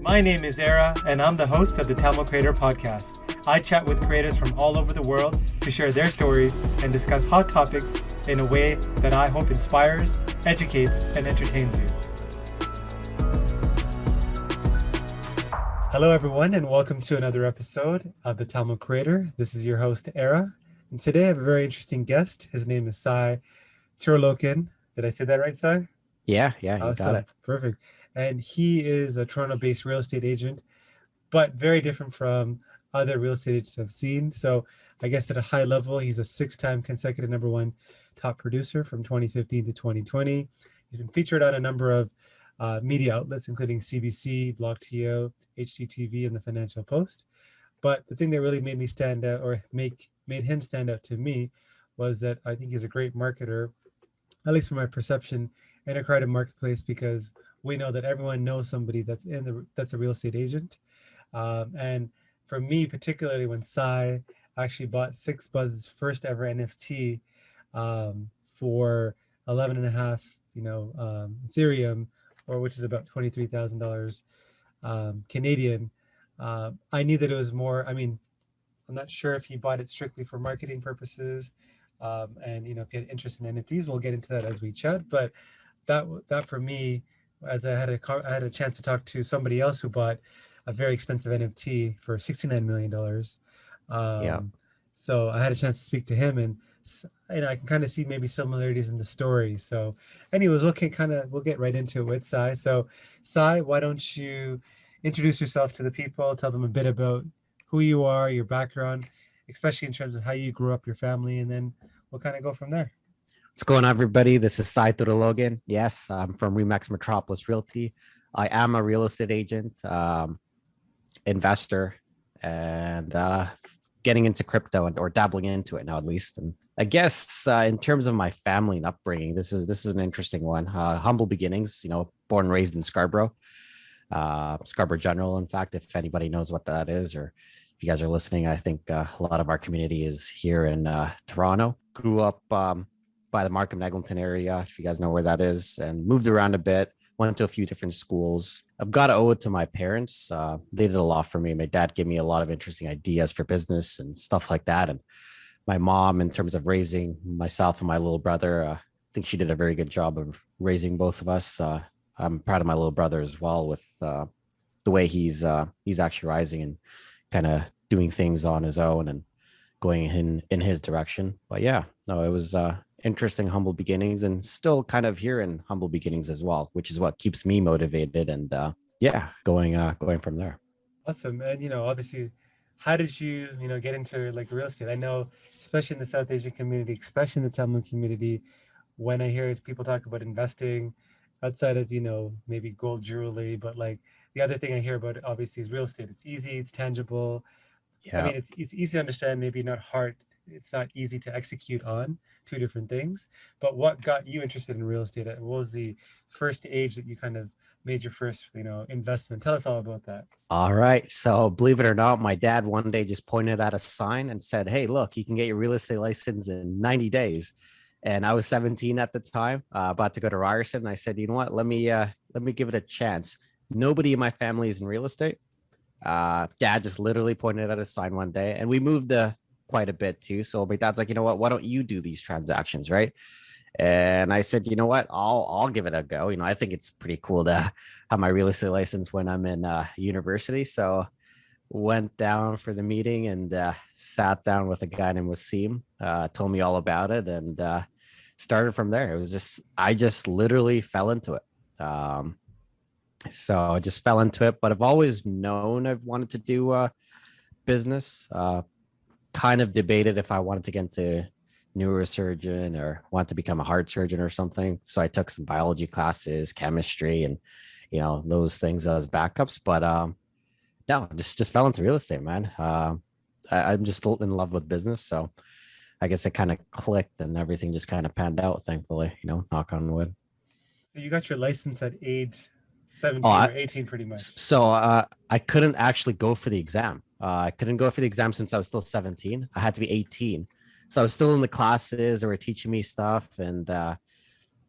My name is Era, and I'm the host of the Tamil Creator Podcast. I chat with creators from all over the world to share their stories and discuss hot topics in a way that I hope inspires, educates, and entertains you. Hello, everyone, and welcome to another episode of the Tamil Creator. This is your host, Era, and today I have a very interesting guest. His name is Sai Tirulokan. Did I say that right, Sai? Yeah, you got it. Perfect. And he is a Toronto-based real estate agent, but very different from other real estate agents I've seen. So I guess at a high level, he's a 6-time consecutive #1 top producer from 2015 to 2020. He's been featured on a number of media outlets, including CBC, BlockTO, HGTV, and the Financial Post. But the thing that really made me stand out, or made him stand out to me, was that I think he's a great marketer, at least from my perception, in a crowded marketplace, because we know that everyone knows somebody that's a real estate agent. And for me, particularly when Sai actually bought 6ixBuzz's first ever NFT for 11.5, Ethereum, or which is about $23,000 Canadian. I knew that it was more. I mean, I'm not sure if he bought it strictly for marketing purposes, and if he had interest in NFTs, we'll get into that as we chat. But that for me, as I had a chance to talk to somebody else who bought a very expensive NFT for $69 million. So I had a chance to speak to him, and I can kind of see maybe similarities in the story. So anyways, we'll get right into it with Sai. So Sai, why don't you introduce yourself to the people, tell them a bit about who you are, your background, especially in terms of how you grew up, your family, and then we'll kind of go from there. What's going on, everybody? This is Sai Tirulokan. Yes, I'm from Metropolis Realty. I am a real estate agent, investor, and getting into crypto or dabbling into it now, at least. And I guess in terms of my family and upbringing, this is an interesting one. Humble beginnings, born and raised in Scarborough General. In fact, if anybody knows what that is, or if you guys are listening, I think a lot of our community is here in Toronto. Grew up by the Markham Eglinton area, if you guys know where that is, and moved around a bit, went to a few different schools. I've got to owe it to my parents. They did a lot for me. My dad gave me a lot of interesting ideas for business and stuff like that. And my mom, in terms of raising myself and my little brother, I think she did a very good job of raising both of us. I'm proud of my little brother as well, with the way he's actually rising and kind of doing things on his own and going in his direction. But yeah, no, it was interesting, humble beginnings, and still kind of here in humble beginnings as well, which is what keeps me motivated and going from there. Awesome. And obviously, how did you get into like real estate? I know, especially in the South Asian community, especially in the Tamil community, when I hear people talk about investing outside of maybe gold jewelry, but like the other thing I hear about obviously is real estate. It's easy, it's tangible. Yeah. I mean, it's easy to understand, maybe not hard. It's not easy to execute on, two different things. But what got you interested in real estate? What was the first age that you kind of made your first, investment? Tell us all about that. All right. So believe it or not, my dad one day just pointed at a sign and said, "Hey, look, you can get your real estate license in 90 days. And I was 17 at the time, about to go to Ryerson. And I said, you know what, let me give it a chance. Nobody in my family is in real estate. Dad just literally pointed at a sign one day, and we moved quite a bit too. So my dad's like, you know what, why don't you do these transactions, right? And I said, you know what, I'll give it a go. I think it's pretty cool to have my real estate license when I'm in university. So went down for the meeting and sat down with a guy named Wasim, told me all about it, and started from there. It was I just literally fell into it. So I just fell into it, but I've always known I've wanted to do business. Kind of debated if I wanted to get into neurosurgeon or want to become a heart surgeon or something. So I took some biology classes, chemistry, and those things as backups. But no, just fell into real estate, man. I'm just in love with business, so I guess it kind of clicked and everything just kind of panned out, thankfully. Knock on wood. So you got your license at age 17 or 18, pretty much. So I couldn't actually go for the exam. I couldn't go for the exam since I was still 17. I had to be 18. So I was still in the classes. They were teaching me stuff, and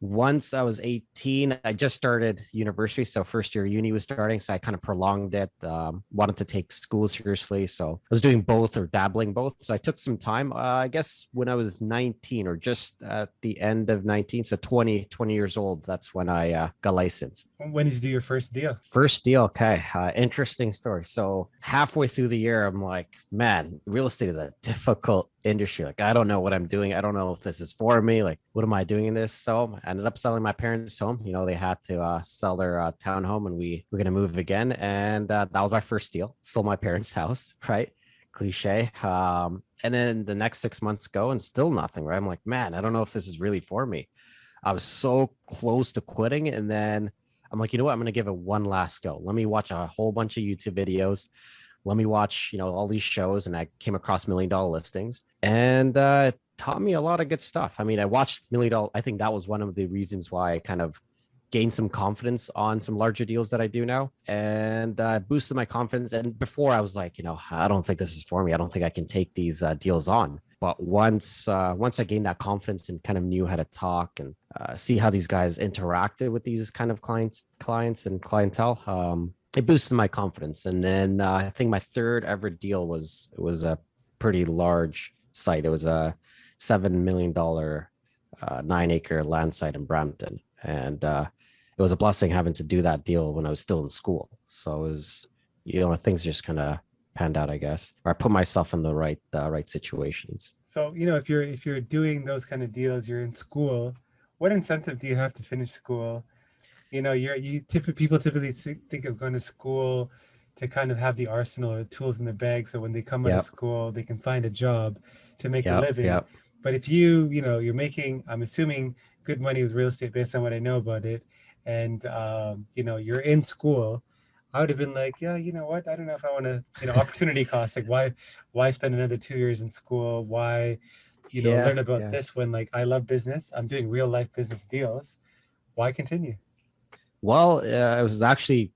Once I was 18, I just started university. So first year uni was starting. So I kind of prolonged it, wanted to take school seriously. So I was doing both or dabbling both. So I took some time, I guess when I was 19 or just at the end of 19. So 20 years old. That's when I got licensed. When did you do your first deal? First deal. Okay. Interesting story. So halfway through the year, I'm like, man, real estate is a difficult industry. Like, I don't know what I'm doing. I don't know if this is for me. Like, what am I doing in this? So I ended up selling my parents' home. They had to sell their townhome and we were going to move again. And that was my first deal. Sold my parents' house, right? Cliche. And then the next 6 months go and still nothing, right? I'm like, man, I don't know if this is really for me. I was so close to quitting. And then I'm like, you know what? I'm going to give it one last go. Let me watch a whole bunch of YouTube videos. Let me watch, all these shows. And I came across $1 million listings and it taught me a lot of good stuff. I mean, I watched $1 million. I think that was one of the reasons why I kind of gained some confidence on some larger deals that I do now and boosted my confidence. And before I was like, I don't think this is for me. I don't think I can take these deals on. But once I gained that confidence and kind of knew how to talk and see how these guys interacted with these kind of clients and clientele, it boosted my confidence. And then I think my third ever deal was a pretty large site. It was a $7 million 9-acre land site in Brampton, and it was a blessing having to do that deal when I was still in school. So it was, things just kind of panned out, I guess, or I put myself in the right situations. So, if you're doing those kind of deals, you're in school, what incentive do you have to finish school? People typically think of going to school to kind of have the arsenal or tools in the bag. So when they come out of Yep. school, they can find a job to make a Yep. living. Yep. But if you're making, I'm assuming, good money with real estate based on what I know about it, and you're in school, I would have been like, yeah, you know what? I don't know if I want to, opportunity cost. Like, why spend another 2 years in school? Why, Yeah. learn about Yeah. this when like I love business. I'm doing real life business deals. Why continue? Well, I was actually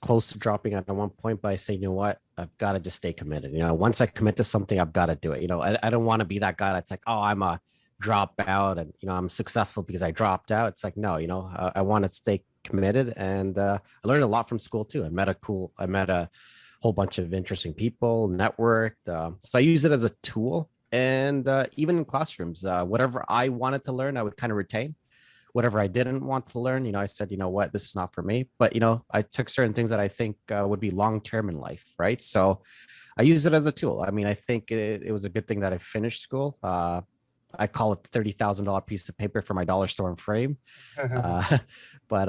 close to dropping out at one point, but I say, you know what? I've got to just stay committed. Once I commit to something, I've got to do it. I don't want to be that guy that's like, oh, I'm a dropout and, I'm successful because I dropped out. It's like, no, I want to stay committed. And I learned a lot from school too. I met a whole bunch of interesting people, networked. So I use it as a tool. And even in classrooms, whatever I wanted to learn, I would kind of retain. Whatever I didn't want to learn, I said, you know what, this is not for me. But, I took certain things that I think would be long-term in life. Right. So I use it as a tool. I mean, I think it was a good thing that I finished school. I call it $30,000 piece of paper for my dollar store and frame. But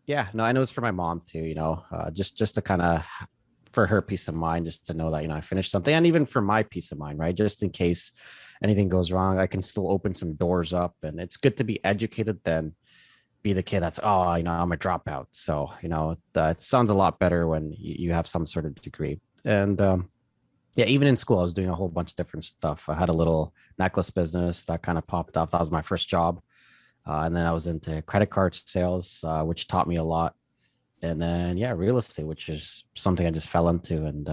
yeah, no, I know it's for my mom too, just to kind of for her peace of mind, just to know that, I finished something, and even for my peace of mind, right? Just in case anything goes wrong, I can still open some doors up. And it's good to be educated than be the kid that's, oh, I'm a dropout. So, that sounds a lot better when you have some sort of degree. And yeah, even in school, I was doing a whole bunch of different stuff. I had a little necklace business that kind of popped off. That was my first job. And then I was into credit card sales, which taught me a lot. And then, yeah, real estate, which is something I just fell into and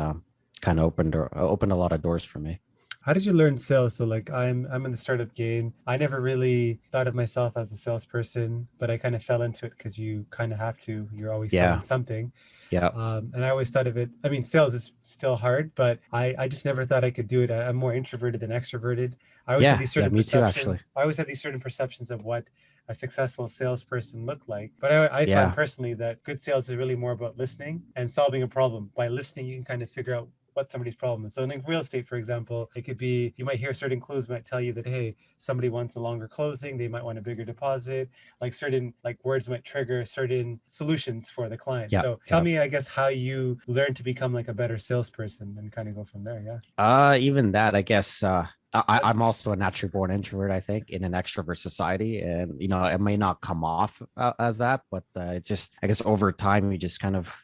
kind of opened a lot of doors for me. How did you learn sales? So like I'm in the startup game. I never really thought of myself as a salesperson, but I kind of fell into it because you kind of have to. You're always selling Yeah. something. Yeah. And I always thought of it. I mean, sales is still hard, but I just never thought I could do it. I'm more introverted than extroverted. I always had Yeah. these Yeah. certain Me too, actually. perceptions. I always had these certain perceptions of what a successful salesperson looked like. But I find Yeah. personally that good sales is really more about listening and solving a problem. By listening, you can kind of figure out what somebody's problem is. So in real estate, for example, it could be you might hear certain clues might tell you that, hey, somebody wants a longer closing, they might want a bigger deposit, like certain like words might trigger certain solutions for the client. Yeah. So tell Yeah. me, I guess, how you learn to become like a better salesperson and kind of go from there. Yeah. Even that, I guess, I'm also a naturally born introvert, I think, in an extrovert society. And, it may not come off as that, but it just, I guess over time, you just kind of,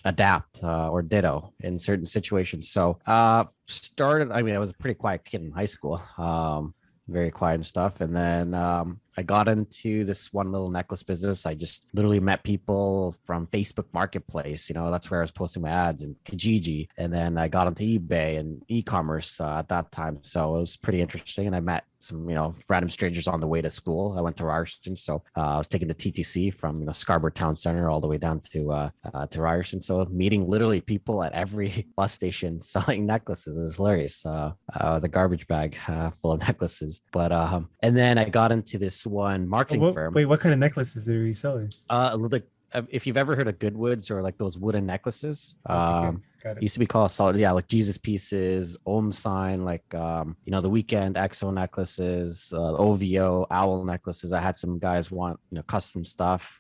adapt or ditto in certain situations. So I mean, I was a pretty quiet kid in high school, very quiet and stuff. And then I got into this one little necklace business. I just literally met people from Facebook Marketplace. That's where I was posting my ads, and Kijiji. And then I got into eBay and e-commerce at that time. So it was pretty interesting. And I met some, random strangers on the way to school. I went to Ryerson. So I was taking the TTC from, Scarborough Town Center all the way down to Ryerson. So meeting literally people at every bus station selling necklaces. It was hilarious. The garbage bag full of necklaces. But and then I got into this one marketing firm. Wait, what kind of necklaces are you selling? If you've ever heard of Goodwoods or like those wooden necklaces, Okay, got it. used to be called solid, yeah, like Jesus pieces, Om sign, like the Weekend XO necklaces, OVO owl necklaces. I had some guys want custom stuff.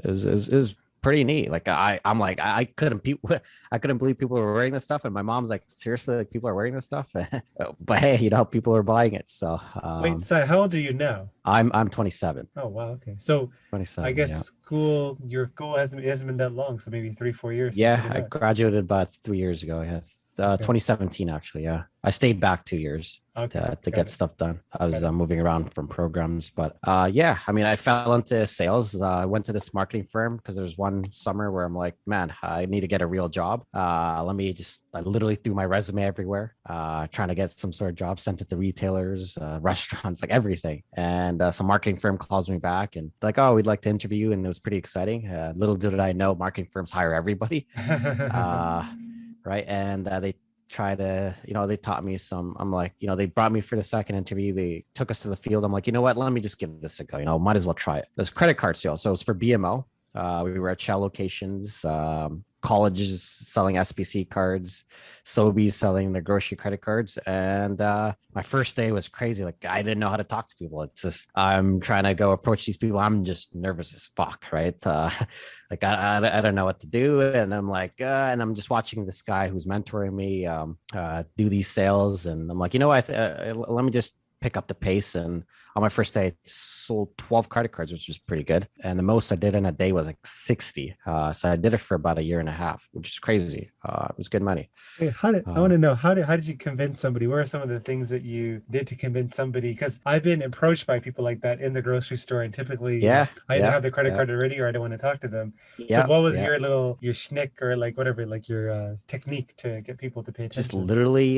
It was pretty neat. Like I'm like I couldn't believe people were wearing this stuff, and my mom's like, seriously, like people are wearing this stuff. But hey, people are buying it. So Wait, Sai, how old are you now? I'm 27. Oh wow, okay. So 27. I guess yeah. your school hasn't been that long, so maybe 3-4 years. Yeah, I graduated about 3 years ago. Yeah, 2017 actually. Yeah, I stayed back 2 years to get stuff done. I was moving around from programs, but yeah, I mean, I fell into sales. I went to this marketing firm because there was one summer where I'm like, man, I need to get a real job. I literally threw my resume everywhere, trying to get some sort of job, sent it to retailers, restaurants, like everything. And some marketing firm calls me back and like, oh, we'd like to interview you. And it was pretty exciting. Little did I know, marketing firms hire everybody. Right. And they try to, they taught me some, I'm like, they brought me for the second interview. They took us to the field. I'm like, you know what, let me just give this a go. Might as well try it. There's credit card sales. So it was for BMO. We were at Shell locations, colleges selling SBC cards, Sobeys selling their grocery credit cards. And my first day was crazy. Like I didn't know how to talk to people. It's just, I'm trying to go approach these people. I'm just nervous as fuck, right? Like I don't know what to do. And I'm like, and I'm just watching this guy who's mentoring me do these sales. And I'm like, let me just pick up the pace. And on my first day, I sold 12 credit cards, which was pretty good. And the most I did in a day was like 60. So I did it for about a year and a half, which is crazy. It was good money. Wait, I want to know, how did you convince somebody? What are some of the things that you did to convince somebody? Because I've been approached by people like that in the grocery store, and typically I either have the credit card already or I don't want to talk to them. So what was your schnick or like whatever, like your technique to get people to pay attention? Just literally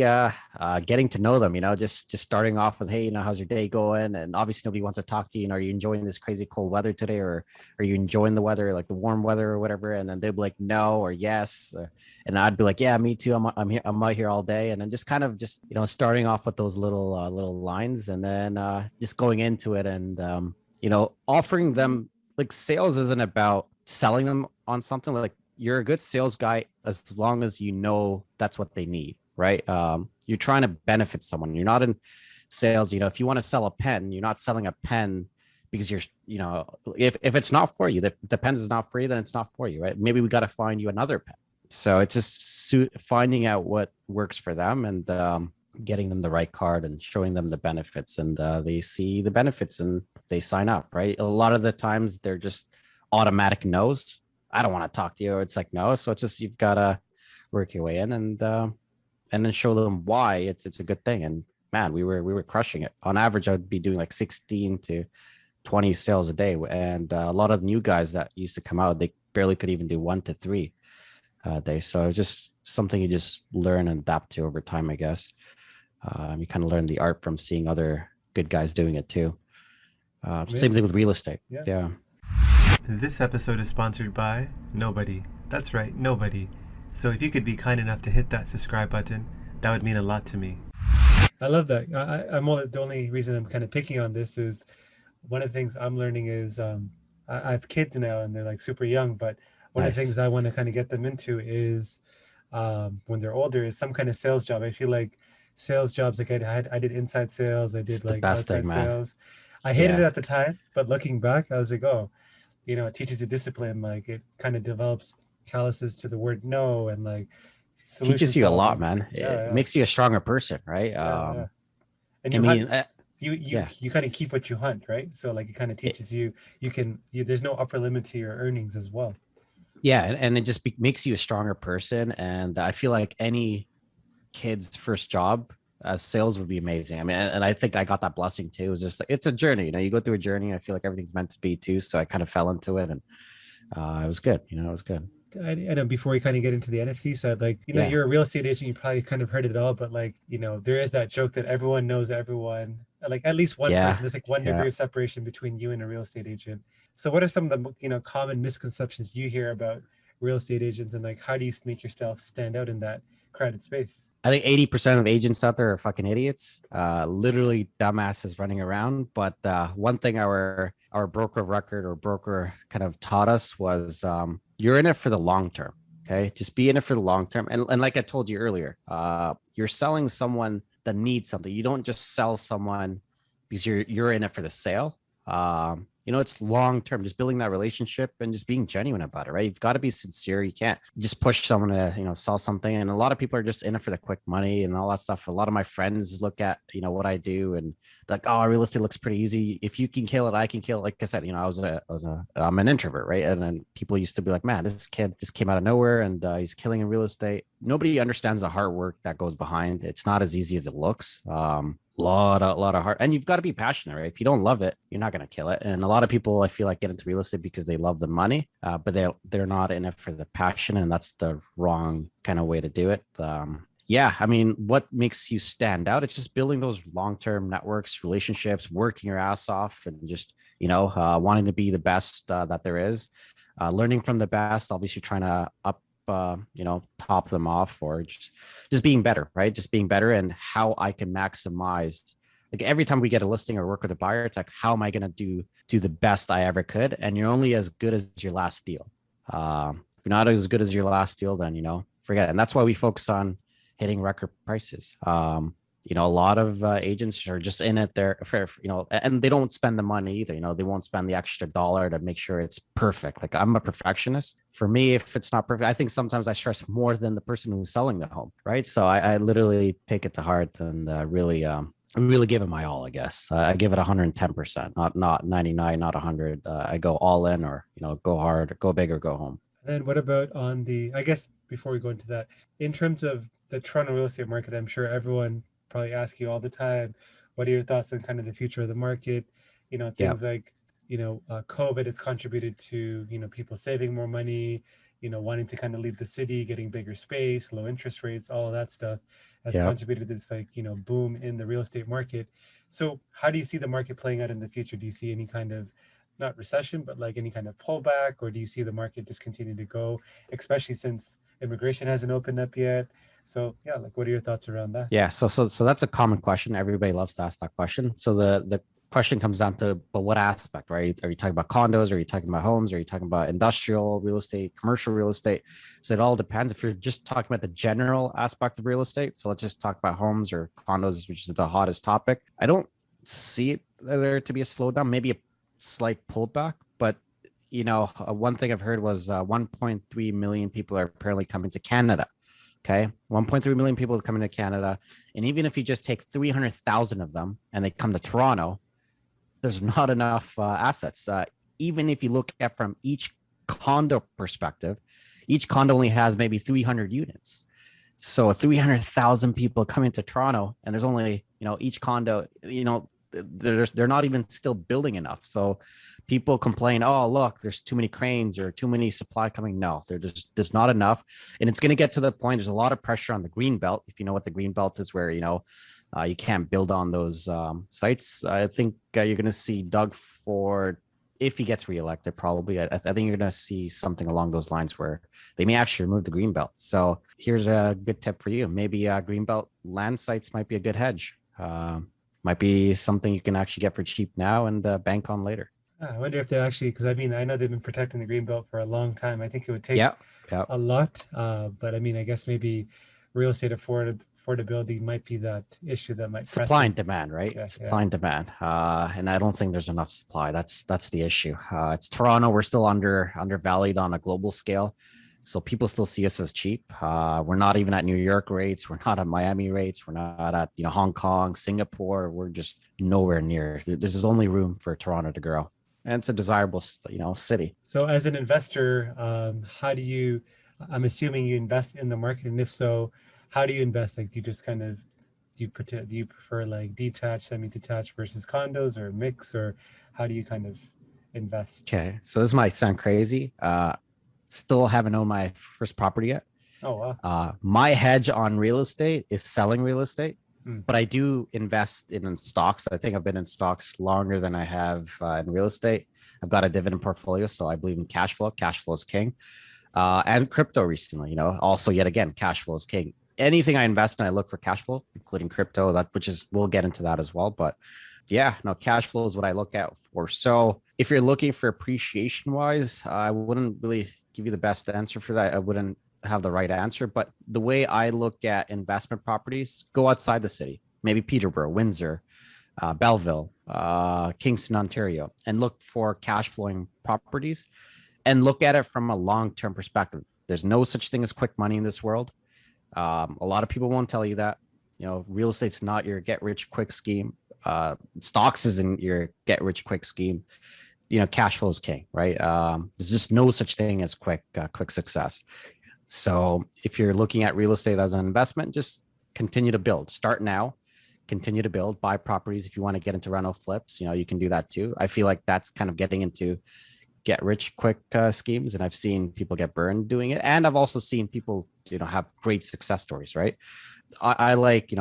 getting to know them, just starting off with, hey, how's your day going? And obviously nobody wants to talk to you. Are you enjoying this crazy cold weather today? Or are you enjoying the weather, like the warm weather or whatever? And then they'd be like, no, or yes. And I'd be like, yeah, me too. I'm here. I'm out here all day. And then just kind of starting off with those little lines, and then just going into it and, offering them, like sales isn't about selling them on something. Like you're a good sales guy as long as that's what they need, right? You're trying to benefit someone. You're not in sales, if you want to sell a pen, you're not selling a pen because you're, if it's not for you, the pen is not for you, then it's not for you, right? Maybe we got to find you another pen. So it's just finding out what works for them and getting them the right card and showing them the benefits, and they see the benefits and they sign up, right? A lot of the times they're just automatic no's. I don't want to talk to you. It's like, no. So it's just, you've got to work your way in and then show them why it's a good thing. And man, we were crushing it. On average, I would be doing like 16 to 20 sales a day. And a lot of new guys that used to come out, they barely could even do 1 to 3 a day. So it's just something you just learn and adapt to over time, I guess. You kind of learn the art from seeing other good guys doing it too. Same thing with real estate. Yeah. This episode is sponsored by nobody. That's right, nobody. So if you could be kind enough to hit that subscribe button, that would mean a lot to me. I love that. The only reason I'm kind of picking on this is one of the things I'm learning is I have kids now and they're like super young, but one of the things I want to kind of get them into is when they're older is some kind of sales job. I feel like sales jobs, like I did inside sales, I did like outside sales. I hated it at the time, but looking back, I was like, oh, it teaches you discipline. Like it kind of develops calluses to the word no, and like teaches you a lot, man. It makes you a stronger person, right? And you kind of keep what you hunt, right? So like it kind of teaches you there's no upper limit to your earnings as well. Yeah, and it just makes you a stronger person. And I feel like any kid's first job, sales would be amazing. I mean, and I think I got that blessing too. It was just like, it's a journey, you know, you go through a journey. I feel like everything's meant to be too. So I kind of fell into it, and it was good. You know, it was good. I know before we kind of get into the NFT side, like, Yeah. you're a real estate agent, you probably kind of heard it all, but like, there is that joke that everyone knows everyone, like at least one person. Yeah. There's like one Yeah. degree of separation between you and a real estate agent. So what are some of the, common misconceptions you hear about real estate agents, and like, how do you make yourself stand out in that crowded space? I think 80% of agents out there are fucking idiots, literally dumbasses running around. But one thing our broker of record or broker kind of taught us was you're in it for the long term. Okay, just be in it for the long term. And like I told you earlier, you're selling someone that needs something. You don't just sell someone because you're in it for the sale. You know, it's long term, just building that relationship and just being genuine about it, right? You've got to be sincere. You can't just push someone to, sell something. And a lot of people are just in it for the quick money and all that stuff. A lot of my friends look at, what I do, and like, oh, real estate looks pretty easy. If you can kill it, I can kill it. Like I said, I'm an introvert, right? And then people used to be like, man, this kid just came out of nowhere and he's killing in real estate. Nobody understands the hard work that goes behind. It's not as easy as it looks. Lot of heart, and you've got to be passionate, right? If you don't love it, you're not going to kill it. And a lot of people, I feel like, get into real estate because they love the money, but they're not in it for the passion, and that's the wrong kind of way to do it. Yeah, I mean, what makes you stand out? It's just building those long-term networks, relationships, working your ass off, and just wanting to be the best that there is, learning from the best, obviously trying to top them off, or just being better, right? Just being better, and how I can maximize. Like every time we get a listing or work with a buyer, it's like, how am I going to do the best I ever could? And you're only as good as your last deal. If you're not as good as your last deal, then forget it. And that's why we focus on hitting record prices. A lot of agents are just in it there for, and they don't spend the money either. They won't spend the extra dollar to make sure it's perfect. Like, I'm a perfectionist. For me, if it's not perfect, I think sometimes I stress more than the person who's selling the home, right? So I literally take it to heart and really give it my all, I guess. I give it 110%, not 99, not 100. I go all in, or, go hard, go big, or go home. And then what about I guess before we go into that, in terms of the Toronto real estate market, I'm sure everyone probably ask you all the time, what are your thoughts on kind of the future of the market? Yeah. Things like, COVID has contributed to, people saving more money, wanting to kind of leave the city, getting bigger space, low interest rates, all of that stuff has Yeah. contributed to this boom in the real estate market. So how do you see the market playing out in the future? Do you see any kind of, not recession, but like any kind of pullback, or do you see the market just continue to go, especially since immigration hasn't opened up yet? So yeah, like, what are your thoughts around that? Yeah. So that's a common question. Everybody loves to ask that question. So the question comes down to, but what aspect, right? Are you talking about condos? Are you talking about homes? Are you talking about industrial real estate, commercial real estate? So it all depends. If you're just talking about the general aspect of real estate, so let's just talk about homes or condos, which is the hottest topic. I don't see it there to be a slowdown, maybe a slight pullback, but one thing I've heard was 1.3 million people are apparently coming to Canada. Okay, 1.3 million people coming to Canada, and even if you just take 300,000 of them and they come to Toronto, there's not enough assets. Even if you look at from each condo perspective, each condo only has maybe 300 units. So 300,000 people coming to Toronto, and there's only each condo, they're not even still building enough. So people complain, oh, look, there's too many cranes or too many supply coming. No, there's not enough. And it's going to get to the point, there's a lot of pressure on the green belt. If you know what the green belt is, where, you can't build on those sites. I think you're going to see Doug Ford, if he gets reelected, probably, I think you're going to see something along those lines where they may actually remove the green belt. So here's a good tip for you. Maybe green belt land sites might be a good hedge. Might be something you can actually get for cheap now and bank on later. I wonder if they actually, because I mean, I know they've been protecting the greenbelt for a long time. I think it would take Yeah. a lot, but I mean, I guess maybe real estate affordability might be that issue that might press Supply them. and demand, right? Yeah, Supply and demand. And I don't think there's enough supply. That's the issue. It's Toronto. We're still undervalued on a global scale. So people still see us as cheap. We're not even at New York rates. We're not at Miami rates. We're not at Hong Kong, Singapore. We're just nowhere near. There's only room for Toronto to grow, and it's a desirable city. So as an investor, how do I'm assuming you invest in the market, and if so, how do you invest? Like, do you just kind of do you prefer like detached, semi-detached versus condos, or mix, or how do you kind of invest? Okay, so this might sound crazy. Still haven't owned my first property yet. Oh wow. My hedge on real estate is selling real estate, Hmm. but I do invest in stocks. I think I've been in stocks longer than I have in real estate. I've got a dividend portfolio, so I believe in cash flow. Cash flow is king. And crypto recently, also yet again, cash flow is king. Anything I invest in, I look for cash flow, including crypto. That which is we'll get into that as well. But yeah, no, cash flow is what I look at for. So if you're looking for appreciation wise, I wouldn't really give you the best answer for that. I wouldn't have the right answer. But the way I look at investment properties, go outside the city, maybe Peterborough, Windsor, Belleville, Kingston, Ontario, and look for cash flowing properties and look at it from a long-term perspective. There's no such thing as quick money in this world. A lot of people won't tell you that. Real estate's not your get rich quick scheme. Stocks isn't your get rich quick scheme. Cash flow is king, right? There's just no such thing as quick success. So if you're looking at real estate as an investment, just continue to build. Start now, continue to build, buy properties. If you want to get into rental flips, you can do that too. I feel like that's kind of getting into get rich quick schemes, and I've seen people get burned doing it, and I've also seen people have great success stories, right? I like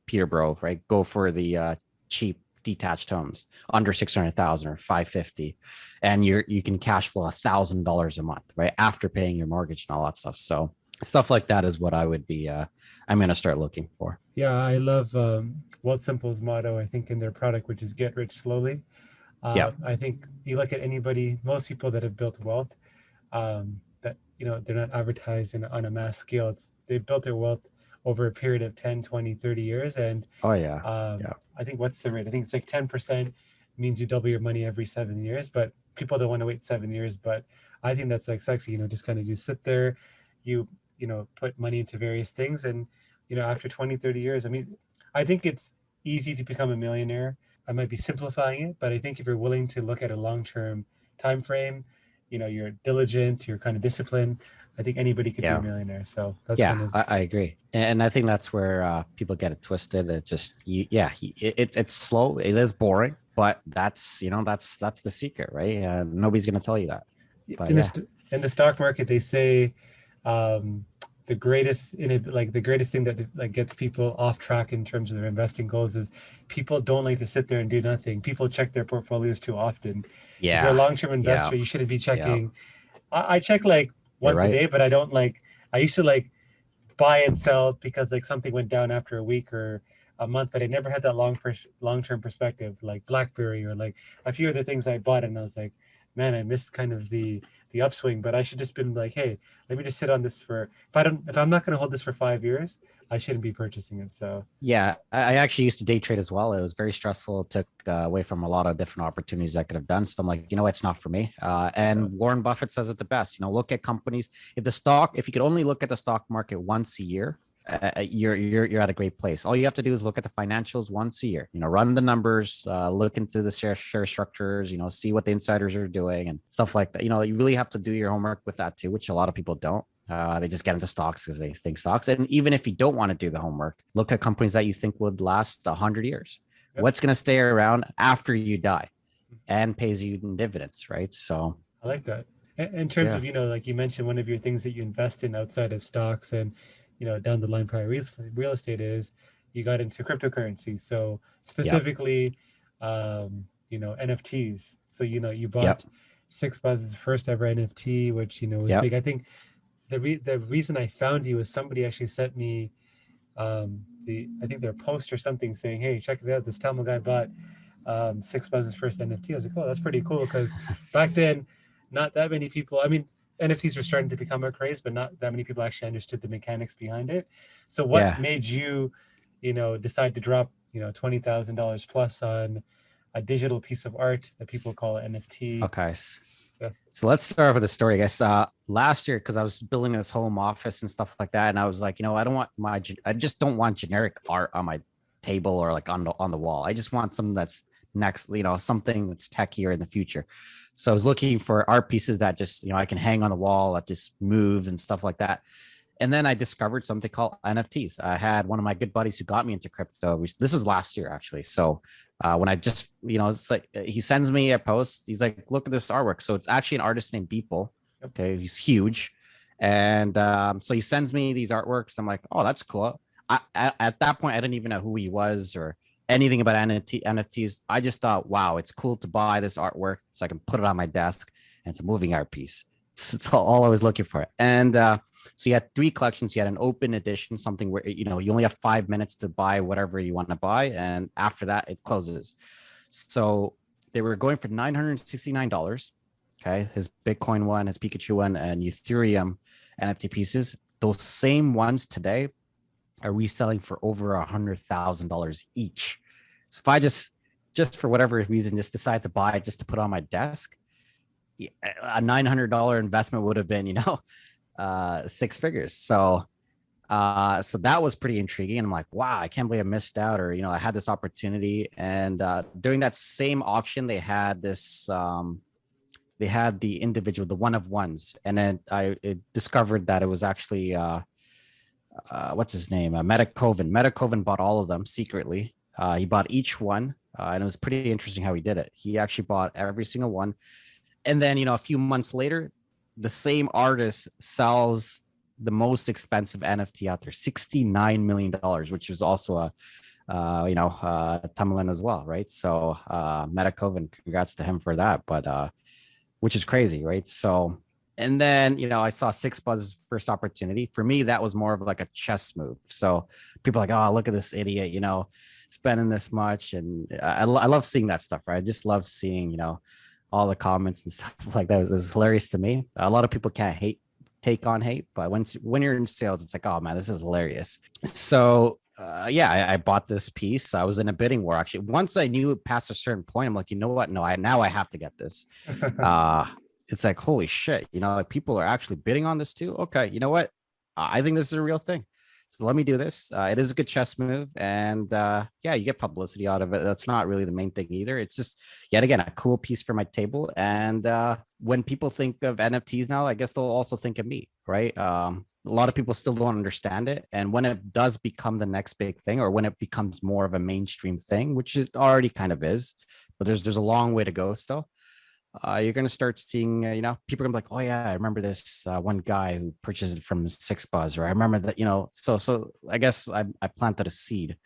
Peterborough, right? Go for the cheap detached homes under 600,000 or 550, and you can cash flow $1,000 a month, right, after paying your mortgage and all that stuff. So stuff like that is what I would be I'm going to start looking for. Yeah, I love Wealth Simple's motto, I think, in their product, which is get rich slowly. Yeah. I think you look at most people that have built wealth, that they're not advertised on a mass scale. They've built their wealth over a period of 10, 20, 30 years. And Oh yeah. Yeah. I think what's the rate? I think it's like 10% means you double your money every 7 years, but people don't want to wait 7 years. But I think that's like sexy, just kind of you sit there, you, put money into various things. And, after 20, 30 years, I mean, I think it's easy to become a millionaire. I might be simplifying it, but I think if you're willing to look at a long-term time frame, you're diligent, you're kind of disciplined, I think anybody could be a Yeah. millionaire. So that's Yeah, kind of, I agree, and I think that's where people get it twisted. It's just, it's slow. It is boring, but that's the secret, right? Nobody's gonna tell you that. But in yeah, in the stock market, they say um, the greatest in it, like the greatest thing that like gets people off track in terms of their investing goals is people don't like to sit there and do nothing. People check their portfolios too often. If you're a yeah, long-term yeah, investor, you shouldn't be yeah. checking. I check like You're once a right. day, but I don't like. I used to like buy and sell because like something went down after a week or a month, but I never had that long-term perspective, like BlackBerry or like a few other things I bought, and I was like, man, I missed kind of the upswing. But I should just been like, hey, let me just sit on this for if I'm not going to hold this for 5 years, I shouldn't be purchasing it. So Yeah, I actually used to day trade as well. It was very stressful. It took away from a lot of different opportunities I could have done. So I'm like, it's not for me. yeah, And Warren Buffett says it the best. Look at companies. If you could only look at the stock market once a year, you're at a great place. All you have to do is look at the financials once a year. Run the numbers, look into the share structures. See what the insiders are doing and stuff like that. You really have to do your homework with that too, which a lot of people don't. They just get into stocks because they think stocks. And even if you don't want to do the homework, look at companies that you think would last 100 years. yep. What's going to stay around after you die and pays you in dividends, right? So, I like that. In terms yeah. of, like you mentioned, one of your things that you invest in outside of stocks and, down the line, probably real estate is you got into cryptocurrency. So Yep. specifically, NFTs. So, you Yep. bought 6ixBuzz's first ever NFT, which, was Yep. big. I think the reason I found you is somebody actually sent me I think their post or something saying, hey, check it out. This Tamil guy bought 6ixBuzz's first NFT. I was like, oh, that's pretty cool because back then, not that many people. I mean, NFTs were starting to become a craze, but not that many people actually understood the mechanics behind it. So, what Yeah. made you, decide to drop, $20,000 plus on a digital piece of art that people call an NFT? Okay. Yeah. So let's start off with the story, I guess. Last year, because I was building this home office and stuff like that, and I was like, I just don't want generic art on my table or like on the wall. I just want something that's next, something that's techier in the future. So I was looking for art pieces that just, I can hang on the wall that just moves and stuff like that. And then I discovered something called NFTs. I had one of my good buddies who got me into crypto. This was last year, actually. So when I just, it's like he sends me a post. He's like, look at this artwork. So it's actually an artist named Beeple. Okay. He's huge. And so he sends me these artworks. I'm like, oh, that's cool. At that point, I didn't even know who he was or anything about NFTs. I just thought, wow, it's cool to buy this artwork so I can put it on my desk, and it's a moving art piece. It's all I was looking for. And so you had 3 collections. You had an open edition, something where you only have 5 minutes to buy whatever you want to buy, and after that it closes. So they were going for $969. Okay, his Bitcoin one, his Pikachu one, and Ethereum NFT pieces. Those same ones today are reselling for over $100,000 each. So if I just for whatever reason just decide to buy it just to put on my desk, a $900 investment would have been 6 figures. So that was pretty intriguing, and I'm like, wow, I can't believe I missed out, or I had this opportunity. And during that same auction, they had this they had the individual, the one of ones, and then I discovered that it was actually what's his name, Metakovan bought all of them secretly. He bought each one, and it was pretty interesting how he did it. He actually bought every single one. And then, a few months later, the same artist sells the most expensive NFT out there, $69 million, which was also a Tamalan as well, right? So Metakovan, congrats to him for that, but which is crazy, right? So, and then, I saw 6ixBuzz's first opportunity. For me, that was more of like a chess move. So people are like, oh, look at this idiot, spending this much. And I love seeing that stuff, right? I just love seeing, all the comments and stuff like that. It was hilarious to me. A lot of people can't take on hate, but when you're in sales, it's like, oh man, this is hilarious. So I bought this piece. I was in a bidding war, actually. Once I knew it past a certain point, I'm like, you know what? No, now I have to get this. It's like, holy shit, like people are actually bidding on this too. Okay, you know what? I think this is a real thing. So let me do this. It is a good chess move, and you get publicity out of it. That's not really the main thing either. It's just, yet again, a cool piece for my table. And when people think of NFTs now, I guess they'll also think of me, right? A lot of people still don't understand it. And when it does become the next big thing, or when it becomes more of a mainstream thing, which it already kind of is, but there's a long way to go still. You're going to start seeing, people are going to be like, oh yeah, I remember this one guy who purchased it from 6ixBuzz, or I remember that, so I guess I planted a seed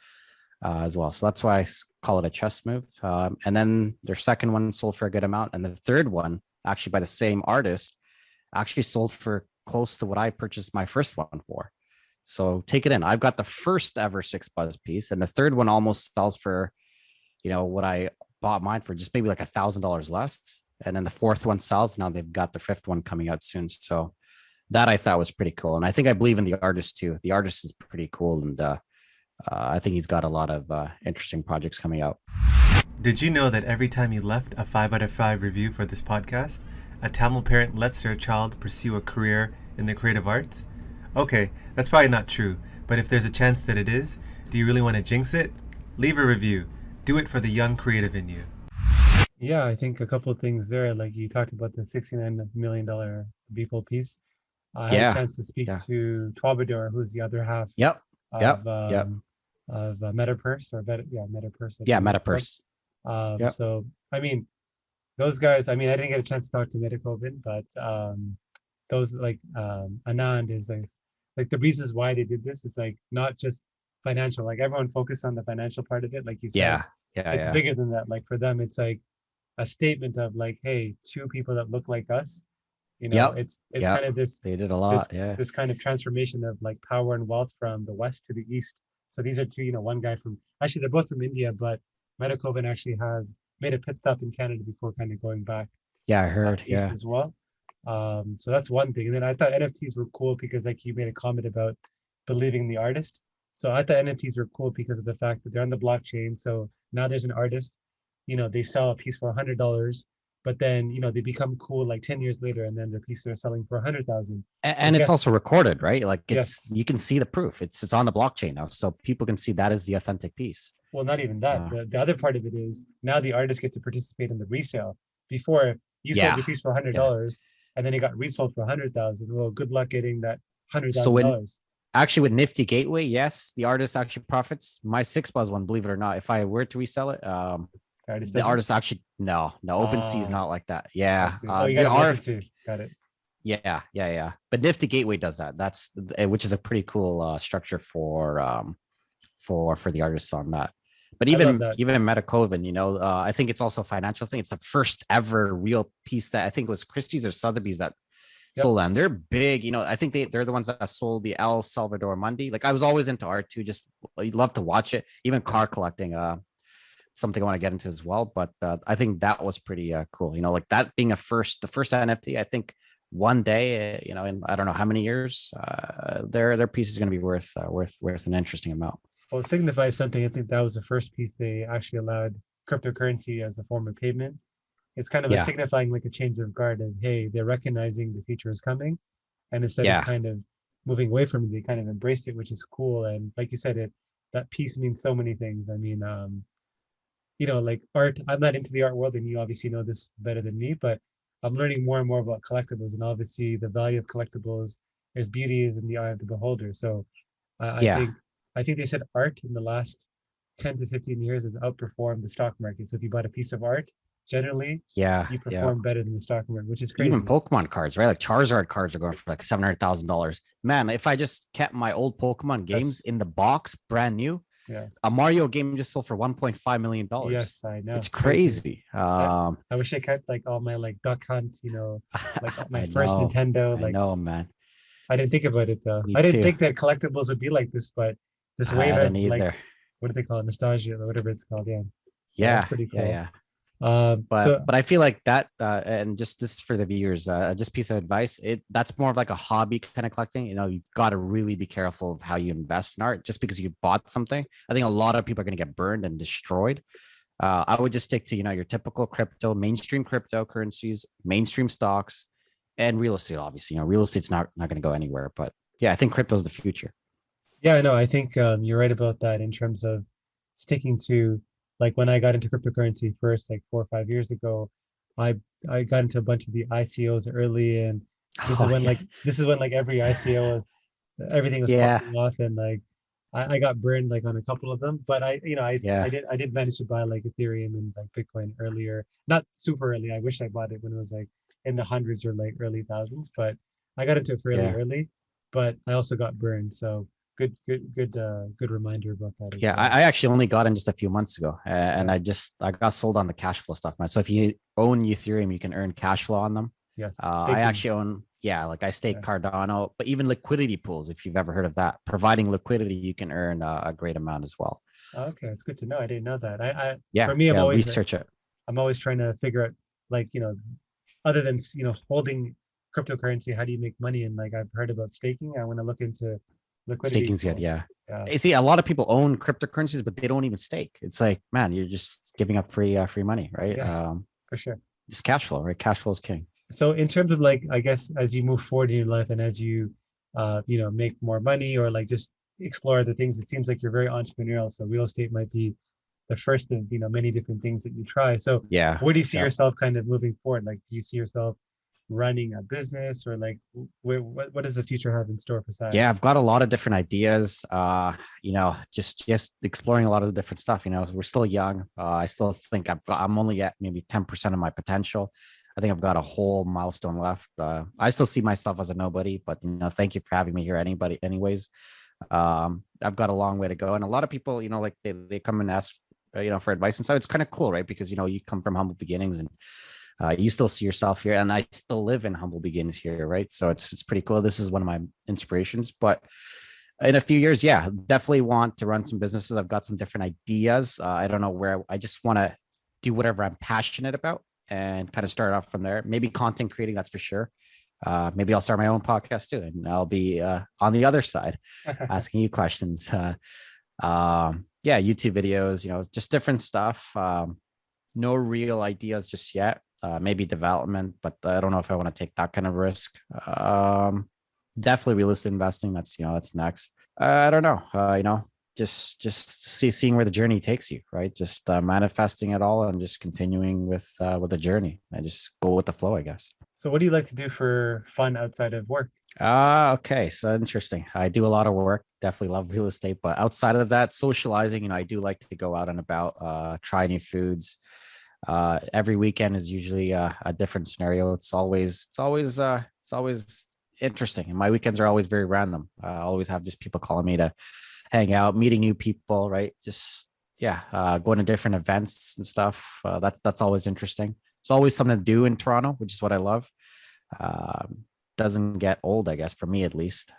as well. So that's why I call it a chess move. And then their second one sold for a good amount. And the third one, actually by the same artist, actually sold for close to what I purchased my first one for. So take it in. I've got the first ever 6ixBuzz piece, and the third one almost sells for, what I bought mine for, just maybe like $1,000 less. And then the fourth one sells. Now they've got the fifth one coming out soon. So that I thought was pretty cool. And I think I believe in the artist too. The artist is pretty cool. And I think he's got a lot of interesting projects coming out. Did you know that every time you left a 5 out of 5 review for this podcast, a Tamil parent lets their child pursue a career in the creative arts? Okay, that's probably not true. But if there's a chance that it is, do you really want to jinx it? Leave a review. Do it for the young creative in you. Yeah, I think a couple of things there. Like you talked about the $69 million Beeple piece. I had a chance to speak to Troubadour, who's the other half of Metapurse, or Metapurse. Metapurse. So, I mean, those guys, I didn't get a chance to talk to Metakovan, but those like Anand is like the reasons why they did this. It's like not just financial. Like everyone focused on the financial part of it, like you said. It's bigger than that. Like for them, it's like a statement of like, hey, two people that look like us. It's kind of this. They did a lot. This kind of transformation of like power and wealth from the west to the east. So these are two. One guy from, actually they're both from India, but Metakovan actually has made a pit stop in Canada before kind of going back. Yeah, I heard. East as well. So that's one thing. And then I thought NFTs were cool because like you made a comment about believing the artist. So I thought NFTs were cool because of the fact that they're on the blockchain. So now there's an artist, they sell a piece for $100, but then, they become cool like 10 years later, and then their pieces are selling for 100,000. And it's also recorded, right? Like you can see the proof. It's on the blockchain now. So people can see that is the authentic piece. Well, not even that. The other part of it is now the artists get to participate in the resale. Before you sold your piece for $100 and then it got resold for 100,000. Well, good luck getting that hundred So thousand when dollars. actually with Nifty Gateway, yes, the artist actually profits. My 6ixBuzz one, believe it or not, if I were to resell it, The artist the doesn't. artist actually no OpenSea is Ah, not like that. I Yeah, see. Oh, you got the to be open RF, to. Got it. yeah. But Nifty Gateway does that. That's which is a pretty cool structure for the artists on that. But I love even that. even Metacoven, I think it's also a financial thing. It's the first ever real piece that I think it was Christie's or Sotheby's that Yep. sold and they're big. I think they're the ones that sold the El Salvador Mundi. Like I was always into art too, just love to watch it. Even car collecting, something I want to get into as well. But I think that was pretty cool. Like that being the first NFT. I think one day, in I don't know how many years, their piece is going to be worth an interesting amount. Well, it signifies something. I think that was the first piece they actually allowed cryptocurrency as a form of payment. It's kind of a Yeah, signifying like a change of guard of, hey, they're recognizing the future is coming. And instead of yeah, kind of moving away from it, they kind of embraced it, which is cool. And like you said, that piece means so many things. I mean, like art, I'm not into the art world, and you obviously know this better than me, but I'm learning more and more about collectibles. And obviously the value of collectibles is beauty is in the eye of the beholder. So I yeah, think they said art in the last 10 to 15 years has outperformed the stock market. So if you bought a piece of art, generally yeah, you yeah. perform better than the stock market, which is Even crazy. Pokemon cards, right? Like Charizard cards are going for like $700,000. Man, if I just kept my old Pokemon games That's in the box, brand new, yeah. a Mario game just sold for $1.5 million. Yes, I know. It's Crazy. crazy. I, I wish I kept like all my like Duck Hunt, like my I first know, Nintendo. I Like know, man. I didn't think about it though. Me I didn't too. think that collectibles would be like this, but this wave I of didn't like either. what do they call it? Nostalgia or whatever it's called. Yeah. So that's Yeah, pretty yeah, cool. yeah. But So but I feel like that, and just this for the viewers, just piece of advice. That's more of like a hobby kind of collecting. You've got to really be careful of how you invest in art. Just because you bought something, I think a lot of people are going to get burned and destroyed. I would just stick to your typical mainstream cryptocurrencies, mainstream stocks, and real estate. Obviously, real estate's not going to go anywhere. But yeah, I think crypto's the future. yeah, no, I think you're right about that in terms of sticking to like when I got into cryptocurrency first, like 4 or 5 years ago, I I got into a bunch of the ICOs early, and Oh yeah, this is when like every ICO was everything was yeah, popping off, and like I got burned like on a couple of them, but yeah, I did manage to buy like Ethereum and like Bitcoin earlier, not super early. I wish I bought it when it was like in the hundreds or like early thousands, but I got into it fairly yeah. early, but I also got burned, so good reminder about that as Yeah, well. I actually only got in just a few months ago, and Yeah. I got sold on the cash flow stuff, man. So if you own Ethereum, you can earn cash flow on them. Yes. I Staking. actually own, yeah, like I stake Yeah. Cardano, but even liquidity pools, if you've ever heard of that, providing liquidity, you can earn a great amount as well. Okay, it's good to know. I didn't know that. For Yeah, me, yeah, research it. I'm always trying to figure out like, other than, holding cryptocurrency, how do you make money? And like I've heard about staking. I want to look into liquidity Staking's good, pools. yeah. Yeah. You see, a lot of people own cryptocurrencies, but they don't even stake. It's like, man, you're just giving up free money, right? Yeah, for sure. Just cash flow, right? Cash flow is king. So in terms of like, I guess as you move forward in your life and as you, make more money or like just explore other things, it seems like you're very entrepreneurial. So real estate might be the first of, many different things that you try. So Yeah, where do you see yeah. yourself kind of moving forward? Like, do you see yourself running a business or like, what does the future have in store for Sai? Yeah, I've got a lot of different ideas. Just exploring a lot of different stuff. We're still young. I still think I'm only at maybe 10% of my potential. I think I've got a whole milestone left. I still see myself as a nobody, but thank you for having me here. Anybody, anyways. I've got a long way to go, and a lot of people, like they come and ask, for advice, and so it's kind of cool, right? Because you come from humble beginnings, and you still see yourself here, and I still live in humble beginnings here, right? So it's pretty cool. This is one of my inspirations, but in a few years, yeah, definitely want to run some businesses. I've got some different ideas. I don't know where. I just want to do whatever I'm passionate about and kind of start off from there. Maybe content creating, that's for sure. Maybe I'll start my own podcast too, and I'll be on the other side asking you questions. Yeah, YouTube videos, just different stuff. No real ideas just yet. Maybe development, but I don't know if I want to take that kind of risk. Definitely real estate investing. That's next. I don't know. seeing where the journey takes you, right? Just manifesting it all and just continuing with the journey and just go with the flow, I guess. So what do you like to do for fun outside of work? Okay. So interesting. I do a lot of work. Definitely love real estate, but outside of that, socializing, I do like to go out and about, try new foods. Every weekend is usually a different scenario. It's always interesting. And my weekends are always very random. I always have just people calling me to hang out, meeting new people, right? Just yeah, going to different events and stuff. That's always interesting. It's always something to do in Toronto, which is what I love. Um, doesn't get old, I guess, for me at least.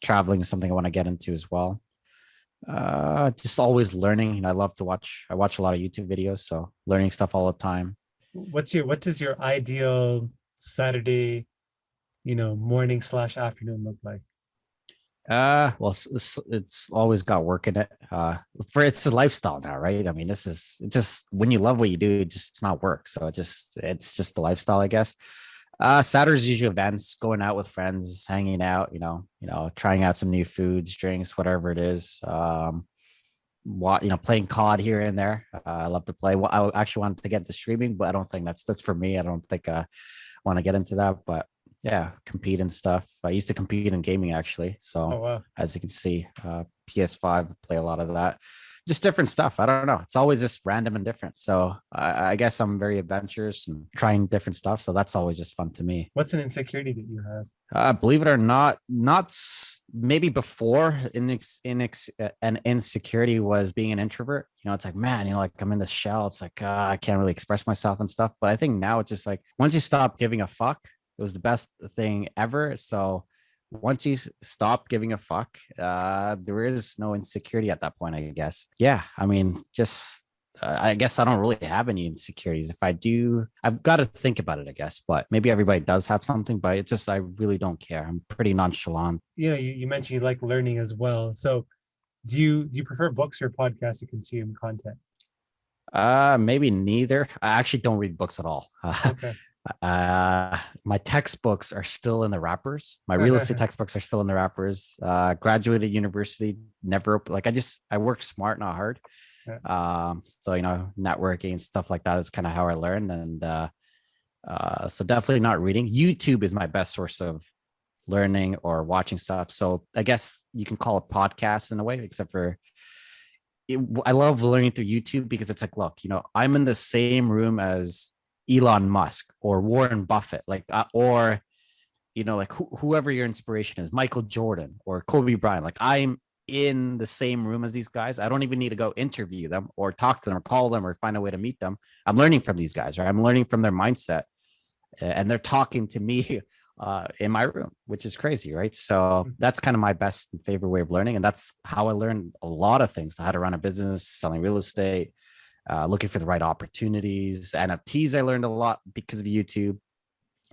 Traveling is something I want to get into as well. Just always learning. I love to watch. I watch a lot of YouTube videos, so learning stuff all the time. What does your ideal Saturday, morning slash afternoon look like? Well, it's always got work in it. For it's a lifestyle now, right? I mean, this is it's just when you love what you do, it's not work. So it's just the lifestyle, I guess. Saturdays usually events, going out with friends, hanging out, trying out some new foods, drinks, whatever it is. Playing COD here and there. I love to play. Well, I actually wanted to get into streaming, but I don't think that's for me. I don't think I want to get into that, but yeah, compete and stuff. I used to compete in gaming actually. Oh So wow. as you can see, PS5, play a lot of that. Just different stuff. I don't know. It's always just random and different. So I guess I'm very adventurous and trying different stuff. So that's always just fun to me. What's an insecurity that you have? Believe it or not, maybe before an insecurity was being an introvert. It's like, man, like I'm in this shell. It's like I can't really express myself and stuff. But I think now it's just like once you stop giving a fuck, it was the best thing ever. So once you stop giving a fuck, there is no insecurity at that point, I guess. Yeah, I mean, just I guess I don't really have any insecurities. If I do, I've got to think about it, I guess. But maybe everybody does have something, but it's just I really don't care. I'm pretty nonchalant. You mentioned you like learning as well. So do you prefer books or podcasts to consume content? Maybe neither. I actually don't read books at all. Okay. My textbooks are still in the wrappers. My real estate textbooks are still in the wrappers. Graduated university, never like I work smart, not hard. Yeah. So networking and stuff like that is kind of how I learned. And so definitely not reading. YouTube is my best source of learning or watching stuff. So I guess you can call it podcasts in a way, except for I love learning through YouTube because it's like, look, I'm in the same room as Elon Musk or Warren Buffett, like, or, like whoever your inspiration is, Michael Jordan or Kobe Bryant. Like I'm in the same room as these guys. I don't even need to go interview them or talk to them or call them or find a way to meet them. I'm learning from these guys, right? I'm learning from their mindset and they're talking to me in my room, which is crazy, right? So that's kind of my best and favorite way of learning. And that's how I learned a lot of things, how to run a business, selling real estate, looking for the right opportunities. NFTs, I learned a lot because of YouTube.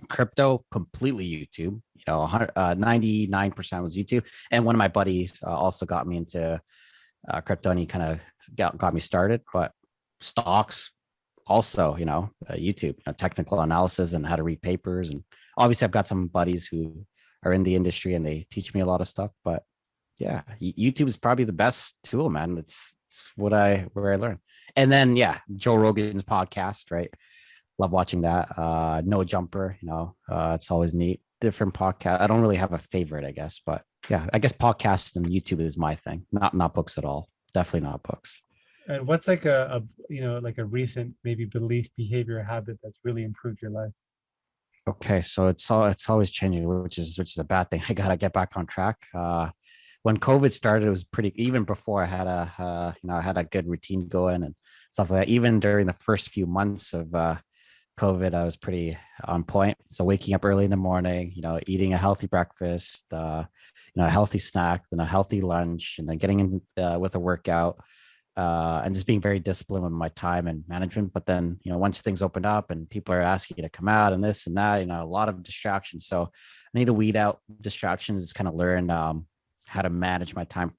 Crypto, completely YouTube. 99% was YouTube. And one of my buddies also got me into crypto, and he kind of got me started. But stocks, also, YouTube, technical analysis and how to read papers. And obviously, I've got some buddies who are in the industry and they teach me a lot of stuff. But yeah, YouTube is probably the best tool, man. It's where I learn. And then Joe Rogan's podcast, right? Love watching that. No Jumper, it's always neat. Different podcast. I don't really have a favorite, I guess, but yeah, I guess podcast and YouTube is my thing. Not books at all. Definitely not books. And what's like like a recent maybe belief, behavior, habit that's really improved your life? Okay, so it's always changing, which is a bad thing. I gotta get back on track. When COVID started, it was pretty. Even before I had I had a good routine going and stuff like that. Even during the first few months of COVID, I was pretty on point. So waking up early in the morning, eating a healthy breakfast, a healthy snack, then a healthy lunch, and then getting in with a workout, and just being very disciplined with my time and management. But then, once things opened up and people are asking you to come out and this and that, a lot of distractions. So I need to weed out distractions, kind of learn how to manage my time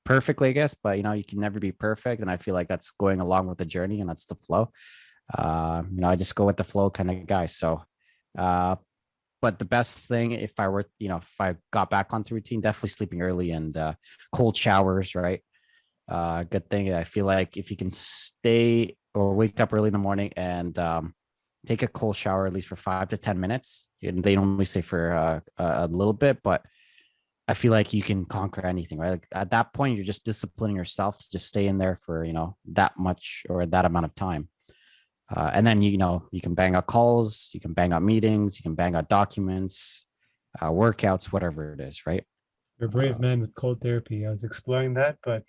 perfectly, I guess. But, you can never be perfect. And I feel like that's going along with the journey, and that's the flow. I just go with the flow kind of guy. So But the best thing, if I were, if I got back onto routine, definitely sleeping early and cold showers, right? Good thing. I feel like if you can stay or wake up early in the morning and take a cold shower at least for 5 to 10 minutes. And they normally say for a little bit, but I feel like you can conquer anything, right? Like at that point, you're just disciplining yourself to just stay in there for that much or that amount of time. And then you can bang out calls, you can bang out meetings, you can bang out documents, workouts, whatever it is, right? You're a brave Uh, man with cold therapy. I was exploring that, but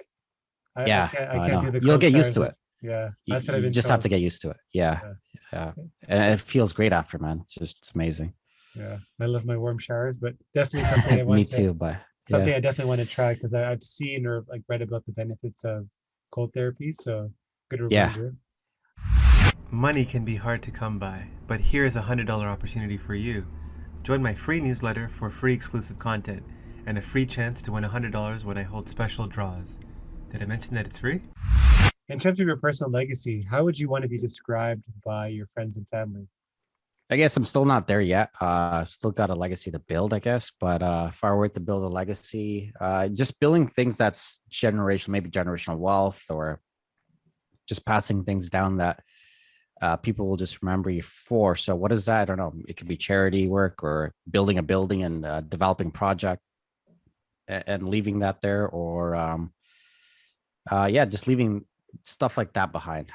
I yeah, can't I I can't know. do the You'll cold get used showers. to it. Yeah, You, that's what I've you been just have told. to get used to it. Yeah, Yeah, yeah, and it feels great after, man. It's amazing. yeah. I love my warm showers, but definitely something I Me want to too, but something yeah, I definitely want to try because I've seen or like read about the benefits of cold therapy. So good yeah. reminder. Money can be hard to come by, but here's a $100 opportunity for you. Join my free newsletter for free exclusive content and a free chance to win $100 when I hold special draws. Did I mention that it's free? In terms of your personal legacy, how would you want to be described by your friends and family? I guess I'm still not there yet. Still got a legacy to build, I guess. But if I were to build a legacy, just building things that's generational, maybe generational wealth, or just passing things down that people will just remember you for. So what is that? I don't know. It could be charity work or building a building and developing project and leaving that there, or yeah, just leaving stuff like that behind.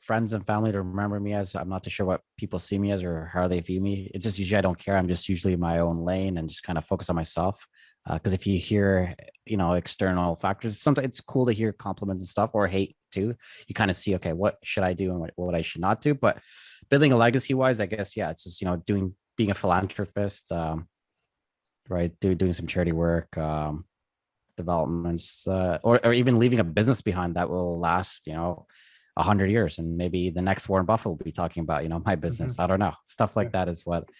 Friends and family to remember me as. I'm not too sure what people see me as or how they view me. It's just usually I don't care. I'm just usually in my own lane and just kind of focus on myself. Because if you hear, external factors, sometimes it's cool to hear compliments and stuff or hate too. You kind of see, okay, what should I do and what I should not do. But building a legacy wise, I guess, yeah, it's just being a philanthropist, right? Doing some charity work, developments, or even leaving a business behind that will last, 100 years, and maybe the next Warren Buffett will be talking about, my business. Mhm. I don't know. Stuff Yeah. like that is what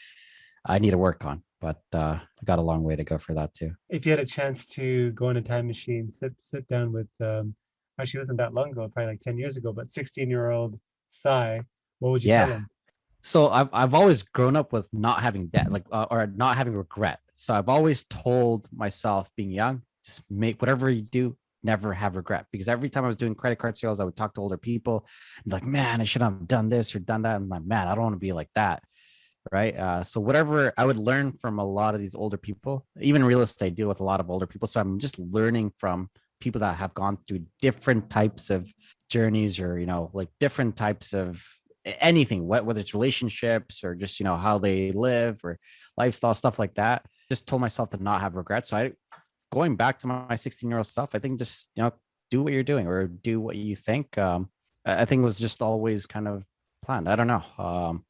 I need to work on, but I got a long way to go for that too. If you had a chance to go in a time machine, sit down with actually it wasn't that long ago, probably like 10 years ago, but 16-year-old Sai, what would you tell Yeah. him? So I've always grown up with not having debt, like or not having regret. So I've always told myself, being young, just make whatever you do, never have regret. Because every time I was doing credit card sales, I would talk to older people, and like, man, I should have done this or done that. I'm like, man, I don't want to be like that, right? So whatever I would learn from a lot of these older people, even real estate, I deal with a lot of older people. So I'm just learning from people that have gone through different types of journeys, or like different types of anything, whether it's relationships or just how they live or lifestyle, stuff like that. Just told myself to not have regrets. So I, going back to my 16-year-old stuff, I think just do what you're doing or do what you think. I think it was just always kind of planned. I don't know.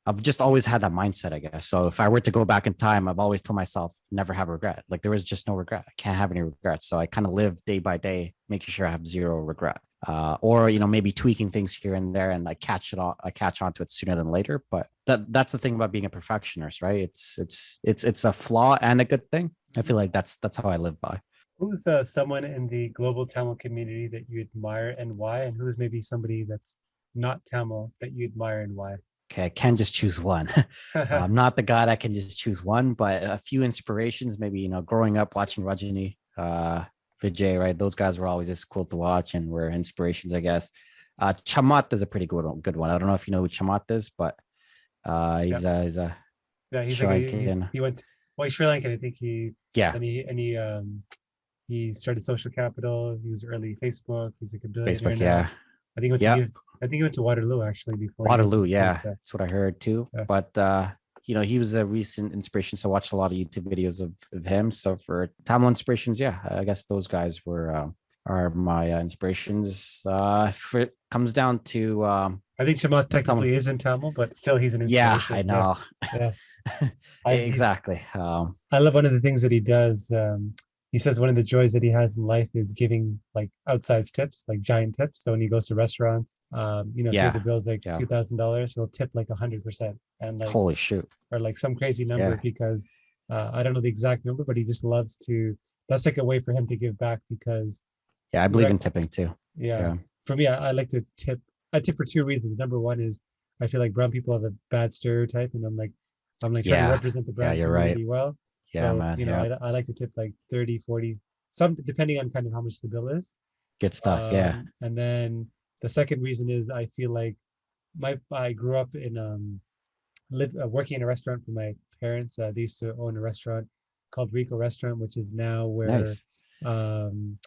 I've just always had that mindset, I guess. So if I were to go back in time, I've always told myself never have regret. Like there was just no regret. I can't have any regrets. So I kind of live day by day, making sure I have zero regret. Or maybe tweaking things here and there, and I catch on to it sooner than later. But that's the thing about being a perfectionist, right? It's a flaw and a good thing. I feel like that's how I live by. Who's someone in the global Tamil community that you admire and why? And who's maybe somebody that's not Tamil that you admire and why? Okay, I can't just choose one. I'm not the guy that can just choose one, but a few inspirations, maybe, growing up watching Rajini, Vijay, right? Those guys were always just cool to watch and were inspirations, I guess. Chamat is a pretty good one. I don't know if you know who Chamat is, but Yeah, he's a yeah, he's Sri like Lankan. he went well, he's Sri Lankan. I think Yeah, he started Social Capital. He was early Facebook. He's like a billionaire Facebook. now. Yeah, I think he went to yeah. I think he went to Waterloo actually before he moved to Waterloo, the yeah, States. Yeah, that's what I heard too. yeah. But he was a recent inspiration, so I watched a lot of YouTube videos of him. So for Tamil inspirations, yeah, I guess those guys are my inspirations. If it comes down to I think Chamath Tamil, technically isn't Tamil, but still he's an yeah, I inspiration. Yeah, know. yeah. He's Exactly. I love one of the things that he does. He says one of the joys that he has in life is giving like outsides tips, like giant tips. So when he goes to restaurants, say the Yeah, bill's like yeah. $2,000, he'll tip like 100%, and like Holy shoot. or like some crazy number Yeah, because I don't know the exact number, but he just loves to. That's like a way for him to give back because yeah. I he believe rec- in tipping too. yeah. Yeah, For me, I like to tip. I tip for two reasons. Number one is I feel like brown people have a bad stereotype, and I'm like, I'm like trying to Yeah. represent the Yeah, brand you're right. community well. Yeah, So, man. you know, Yeah. I like to tip like 30, 40, some depending on kind of how much the bill is. Good stuff. Yeah. And then the second reason is I feel like I grew up in working in a restaurant for my parents. They used to own a restaurant called Rico Restaurant, which is now where Nice. um,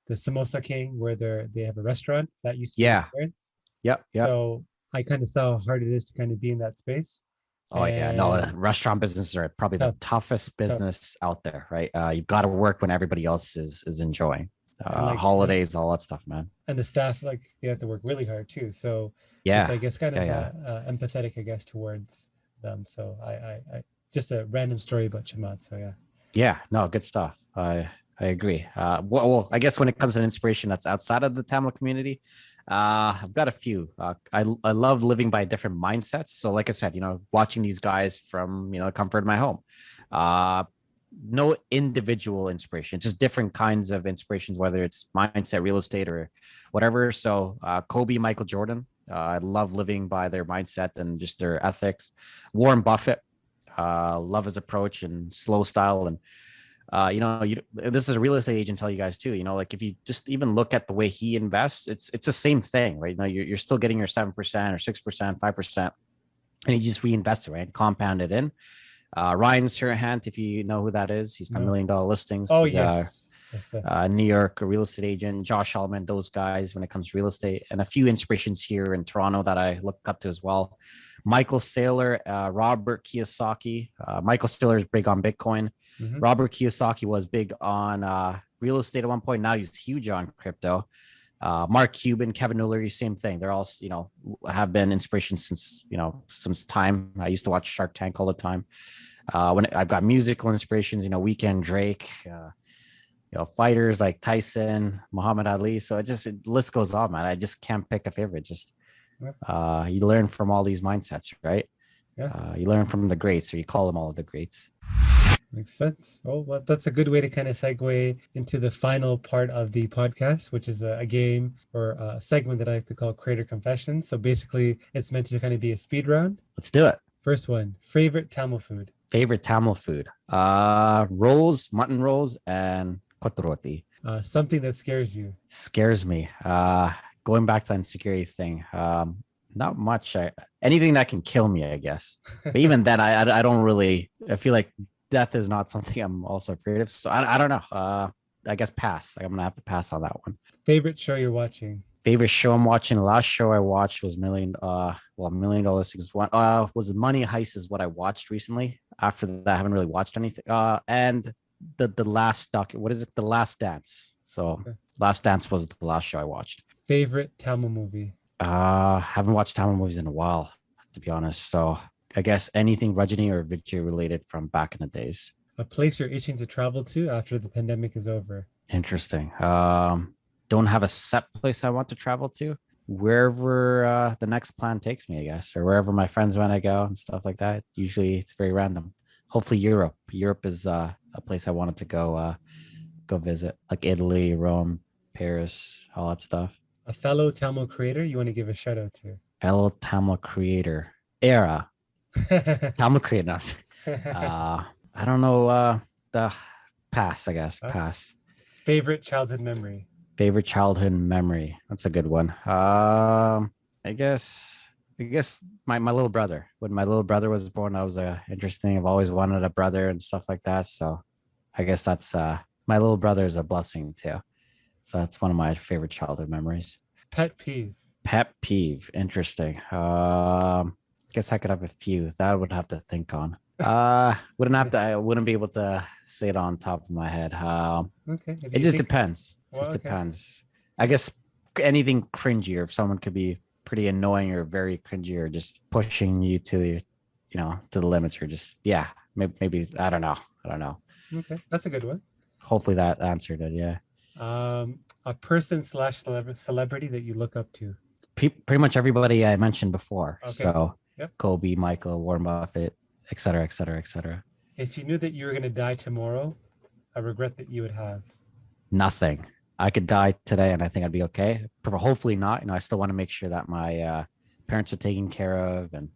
the Samosa King, where they have a restaurant that used to be my Yeah. parents. Yep. Yep. So I kind of saw how hard it is to kind of be in that space. Oh yeah, no, And restaurant businesses are probably the tough, toughest tough. business out there, right? You've got to work when everybody else is enjoying. And like Holidays, all that stuff, man. and the staff, like they have to work really hard too. So just Yeah, I guess kind yeah, of yeah, empathetic, I guess, towards them. So I just a random story about Chamath. So yeah. yeah. No, good stuff. I agree. I guess when it comes to inspiration that's outside of the Tamil community, I've got a few. I love living by different mindsets. So, like I said, watching these guys from the comfort of my home. Uh, no individual inspiration, just different kinds of inspirations, whether it's mindset, real estate, or whatever. So, Kobe, Michael Jordan. I love living by their mindset and just their ethics. Warren Buffett. Love his approach and slow style and this is a real estate agent tell you guys too, like if you just even look at the way he invests, it's the same thing, right? Now you're still getting your 7% or 6%, 5%, and you just reinvest it, right? Compound it in. Ryan Serhant, if you know who that is, he's my $1 No. million listings. Oh He's yes. Yes, yes. New York, a real estate agent. Josh Allman, those guys when it comes to real estate, and a few inspirations here in Toronto that I look up to as well. Michael Saylor, Robert Kiyosaki. Michael Saylor is big on Bitcoin. Mm-hmm. Robert Kiyosaki was big on real estate at one point. Now he's huge on crypto. Mark Cuban, Kevin O'Leary, same thing. They're all, have been inspirations since time. I used to watch Shark Tank all the time. When I've got musical inspirations, Weekend Drake, fighters like Tyson, Muhammad Ali. So the list goes on, man. I just can't pick a favorite. Just you learn from all these mindsets, right? Yeah. You learn from the greats, or you call them all the greats. Makes sense. Oh, well, that's a good way to kind of segue into the final part of the podcast, which is a game or a segment that I like to call Creator Confessions. So basically, it's meant to kind of be a speed round. Let's do it. First one, favorite Tamil food. Favorite Tamil food? Rolls, mutton rolls, and kotroti. Something that scares you. Scares me. Going back to the insecurity thing. Not much. Anything that can kill me, I guess. But even then, I don't really. I feel like death is not something I'm also afraid of. So I don't know. I guess pass. I'm gonna have to pass on that one. Favorite show you're watching. Favorite show I'm watching. The last show I watched was $1 million Listings. One was Money Heist is what I watched recently. After that, I haven't really watched anything. And the last what is it? The Last Dance. So Okay. Last Dance was the last show I watched. Favorite Tamil movie. Haven't watched Tamil movies in a while, to be honest. So I guess anything Rajini or Vijay related from back in the days. A place you're itching to travel to after the pandemic is over. Interesting. Don't have a set place I want to travel to. Wherever the next plan takes me, I guess, or wherever my friends want to go and stuff like that. Usually it's very random. Hopefully Europe. Europe is a place I wanted to go visit, like Italy, Rome, Paris, all that stuff. A fellow Tamil creator you want to give a shout out to. Fellow Tamil creator. Era. Tamil creator. I don't know. The pass, I guess. Pass. Favorite childhood memory. Favorite childhood memory. That's a good one. I guess my little brother. When my little brother was born, that was interesting. I've always wanted a brother and stuff like that. So I guess that's my little brother is a blessing too. So that's one of my favorite childhood memories. Pet peeve. Pet peeve. Interesting. Guess I could have a few that I would have to think on. I wouldn't be able to say it on top of my head. Okay. It just depends. Well, okay. Depends. I guess anything cringy, or if someone could be pretty annoying or very cringy, or just pushing you to the, to the limits, or just, maybe I don't know. Okay. That's a good one. Hopefully that answered it. Yeah. A person / celebrity that you look up to. Pretty much everybody I mentioned before. Okay. So Yep. Kobe, Michael, Warren Buffett, et cetera, et cetera, et cetera. If you knew that you were going to die tomorrow, a regret that you would have. Nothing. I could die today and I think I'd be okay. Hopefully not. I still want to make sure that my parents are taken care of and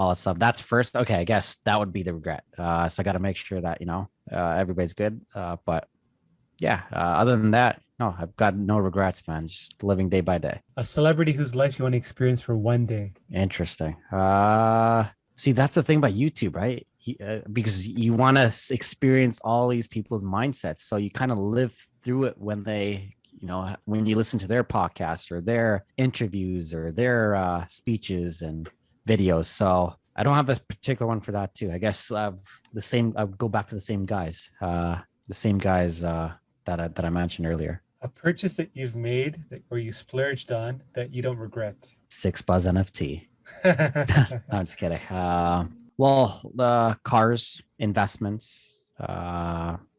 all that stuff. That's first. Okay, I guess that would be the regret. So I got to make sure that everybody's good. But yeah, other than that, no, I've got no regrets, man. Just living day by day. A celebrity whose life you want to experience for one day. Interesting. See, that's the thing about YouTube, right? Because you want to experience all these people's mindsets, so you kind of live through it when they, when you listen to their podcast or their interviews or their speeches and videos. So I don't have a particular one for that too. I guess the same. I would go back to the same guys. That I mentioned earlier. A purchase that you've made or you splurged on that you don't regret. 6ixBuzz NFT. No, I'm just kidding. Well, cars, investments,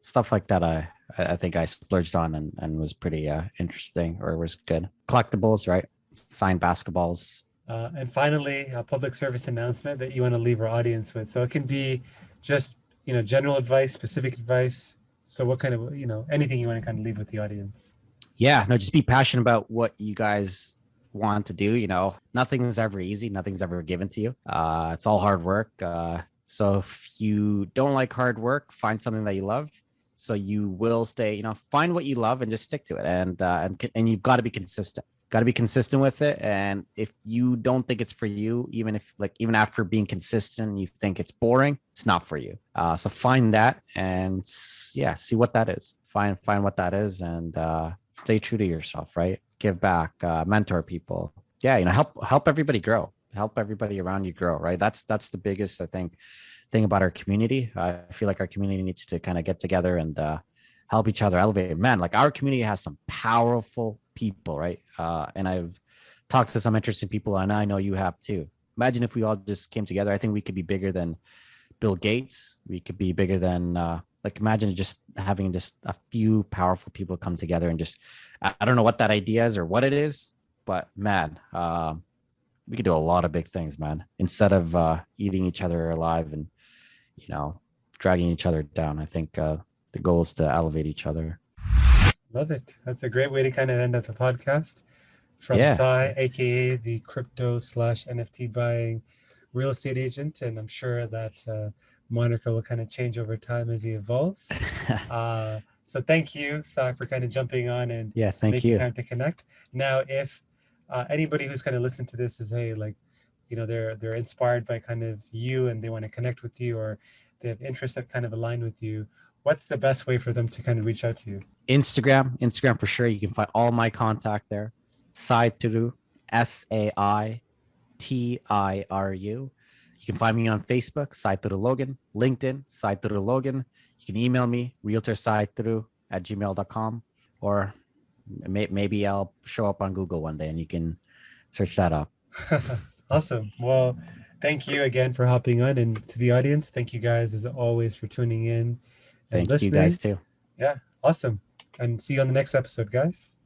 stuff like that. I think I splurged on and was pretty interesting, or was good. Collectibles, right? Signed basketballs. And finally, a public service announcement that you want to leave our audience with. So it can be just, general advice, specific advice. So what kind of, anything you want to kind of leave with the audience? Yeah, no, just be passionate about what you guys want to do. Nothing is ever easy. Nothing's ever given to you. It's all hard work. So if you don't like hard work, find something that you love. So you will stay, find what you love and just stick to it. And you've got to be consistent. Got to be consistent with it. And if you don't think it's for you, even after being consistent, you think it's boring, it's not for you. So find that and see what that is. Find what that is and stay true to yourself, right? Give back, mentor people. Yeah, help everybody grow. Help everybody around you grow, right? That's the biggest, I think, thing about our community. I feel like our community needs to kind of get together and help each other elevate. Man, like our community has some powerful people, right? And I've talked to some interesting people, and I know you have too. Imagine if we all just came together. I think we could be bigger than Bill Gates. We could be bigger than imagine just having just a few powerful people come together and just, I don't know what that idea is or what it is, but man, we could do a lot of big things, man, instead of eating each other alive and, dragging each other down. I think the goal is to elevate each other. Love it. That's a great way to kind of end up the podcast. From Sai, aka the crypto/NFT buying real estate agent, and I'm sure that moniker will kind of change over time as he evolves. So thank you, Sai, for kind of jumping on and making time to connect. Now, if anybody who's kind of listened to this is, hey, they're inspired by kind of you and they want to connect with you, or they have interests that kind of align with you, what's the best way for them to kind of reach out to you? Instagram for sure. You can find all my contact there. Sai Tiru, SAITIRU. You can find me on Facebook, Sai Tirulokan, LinkedIn, Sai Tirulokan. You can email me, realtorsaitiru@gmail.com, or maybe I'll show up on Google one day and you can search that up. Awesome. Well, thank you again for hopping on, and to the audience, thank you guys as always for tuning in and Thank listening. you guys too. Yeah, awesome. And see you on the next episode, guys.